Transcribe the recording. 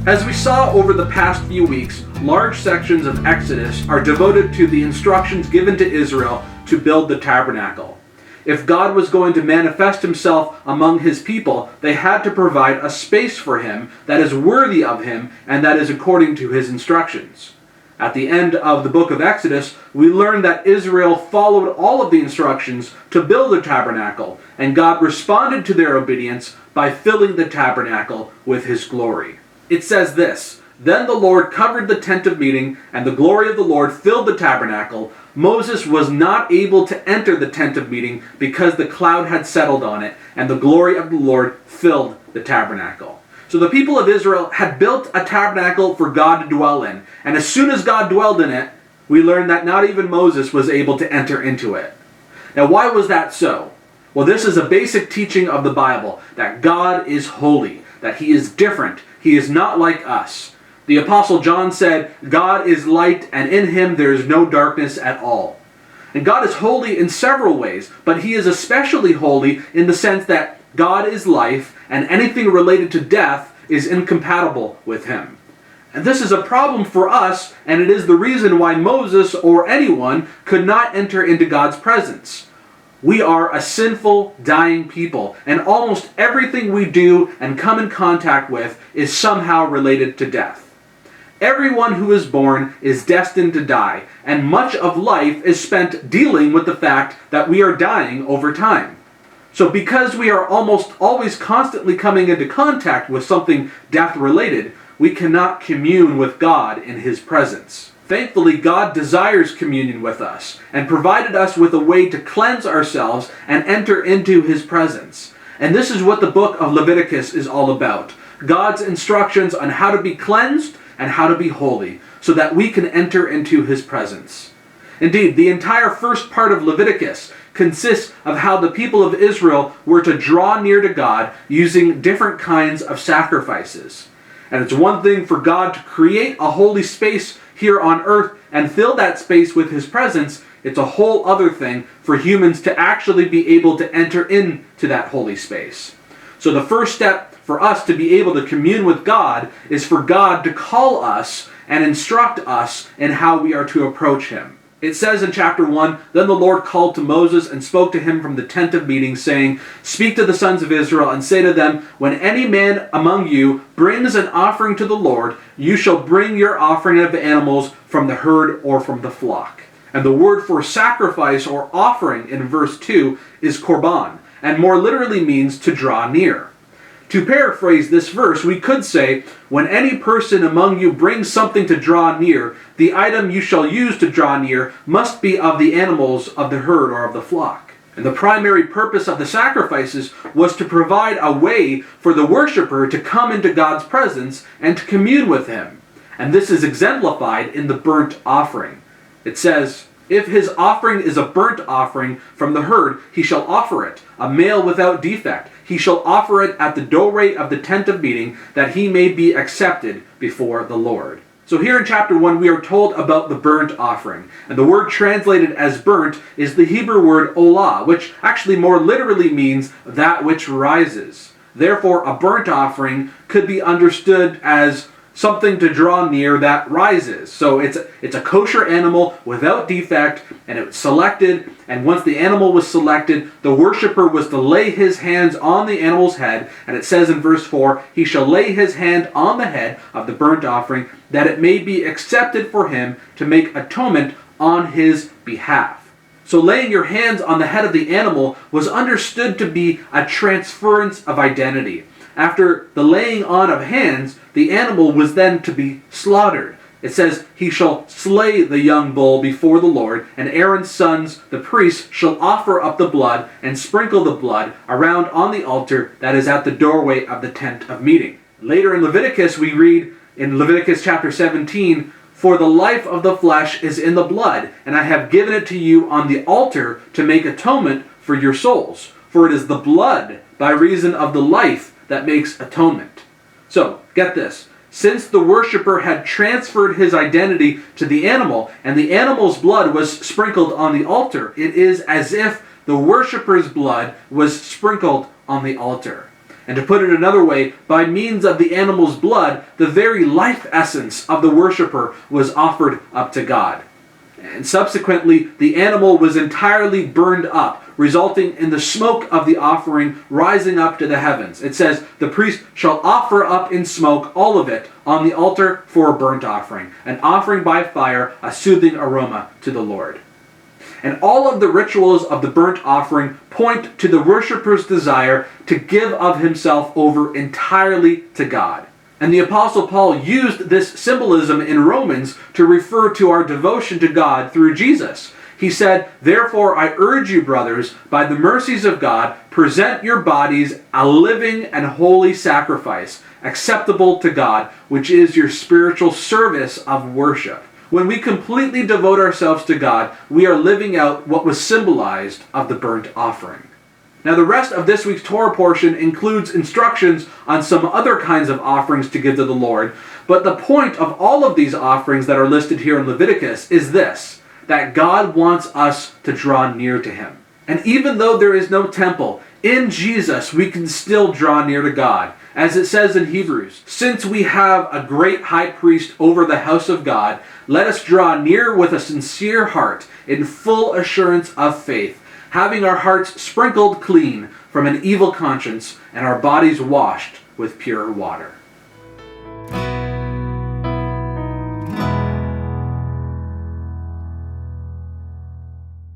As we saw over the past few weeks, large sections of Exodus are devoted to the instructions given to Israel to build the tabernacle. If God was going to manifest himself among his people, they had to provide a space for him that is worthy of him and that is according to his instructions. At the end of the book of Exodus, we learn that Israel followed all of the instructions to build the tabernacle, and God responded to their obedience by filling the tabernacle with his glory. It says this, "Then the Lord covered the tent of meeting, and the glory of the Lord filled the tabernacle. Moses was not able to enter the tent of meeting because the cloud had settled on it, and the glory of the Lord filled the tabernacle." So the people of Israel had built a tabernacle for God to dwell in, and as soon as God dwelled in it, we learn that not even Moses was able to enter into it. Now, why was that so? Well, this is a basic teaching of the Bible, that God is holy, that he is different, he is not like us. The Apostle John said, "God is light, and in him there is no darkness at all." And God is holy in several ways, but he is especially holy in the sense that God is life, and anything related to death is incompatible with him. And this is a problem for us, and it is the reason why Moses or anyone could not enter into God's presence. We are a sinful, dying people, and almost everything we do and come in contact with is somehow related to death. Everyone who is born is destined to die, and much of life is spent dealing with the fact that we are dying over time. So because we are almost always constantly coming into contact with something death-related, we cannot commune with God in his presence. Thankfully, God desires communion with us and provided us with a way to cleanse ourselves and enter into his presence. And this is what the book of Leviticus is all about. God's instructions on how to be cleansed and how to be holy, so that we can enter into his presence. Indeed, the entire first part of Leviticus consists of how the people of Israel were to draw near to God using different kinds of sacrifices. And it's one thing for God to create a holy space here on earth and fill that space with his presence. It's a whole other thing for humans to actually be able to enter into that holy space. So the first step for us to be able to commune with God is for God to call us and instruct us in how we are to approach him. It says in chapter 1, "Then the Lord called to Moses and spoke to him from the tent of meeting, saying, 'Speak to the sons of Israel and say to them, when any man among you brings an offering to the Lord, you shall bring your offering of animals from the herd or from the flock.'" And the word for sacrifice or offering in verse 2 is korban, and more literally means to draw near. To paraphrase this verse, we could say, "When any person among you brings something to draw near, the item you shall use to draw near must be of the animals of the herd or of the flock." And the primary purpose of the sacrifices was to provide a way for the worshiper to come into God's presence and to commune with him. And this is exemplified in the burnt offering. It says, "If his offering is a burnt offering from the herd, he shall offer it, a male without defect. He shall offer it at the doorway of the tent of meeting, that he may be accepted before the Lord." So here in chapter 1, we are told about the burnt offering. And the word translated as burnt is the Hebrew word olah, which actually more literally means that which rises. Therefore, a burnt offering could be understood as something to draw near that rises. So it's a kosher animal without defect, and it was selected, and once the animal was selected, the worshiper was to lay his hands on the animal's head, and it says in verse 4, "He shall lay his hand on the head of the burnt offering, that it may be accepted for him to make atonement on his behalf." So laying your hands on the head of the animal was understood to be a transference of identity. After the laying on of hands, the animal was then to be slaughtered. It says, "He shall slay the young bull before the Lord, and Aaron's sons, the priests, shall offer up the blood and sprinkle the blood around on the altar that is at the doorway of the tent of meeting." Later in Leviticus, we read in Leviticus chapter 17, "For the life of the flesh is in the blood, and I have given it to you on the altar to make atonement for your souls. For it is the blood by reason of the life that makes atonement." So, get this. Since the worshiper had transferred his identity to the animal, and the animal's blood was sprinkled on the altar, it is as if the worshiper's blood was sprinkled on the altar. And to put it another way, by means of the animal's blood, the very life essence of the worshiper was offered up to God. And subsequently, the animal was entirely burned up, resulting in the smoke of the offering rising up to the heavens. It says, the priest shall offer up in smoke all of it on the altar for a burnt offering, an offering by fire, a soothing aroma to the Lord. And all of the rituals of the burnt offering point to the worshiper's desire to give of himself over entirely to God. And the Apostle Paul used this symbolism in Romans to refer to our devotion to God through Jesus. He said, therefore I urge you, brothers, by the mercies of God, present your bodies a living and holy sacrifice, acceptable to God, which is your spiritual service of worship. When we completely devote ourselves to God, we are living out what was symbolized of the burnt offering. Now the rest of this week's Torah portion includes instructions on some other kinds of offerings to give to the Lord, but the point of all of these offerings that are listed here in Leviticus is this, that God wants us to draw near to Him. And even though there is no temple, in Jesus we can still draw near to God. As it says in Hebrews, since we have a great high priest over the house of God, let us draw near with a sincere heart, in full assurance of faith, having our hearts sprinkled clean from an evil conscience and our bodies washed with pure water.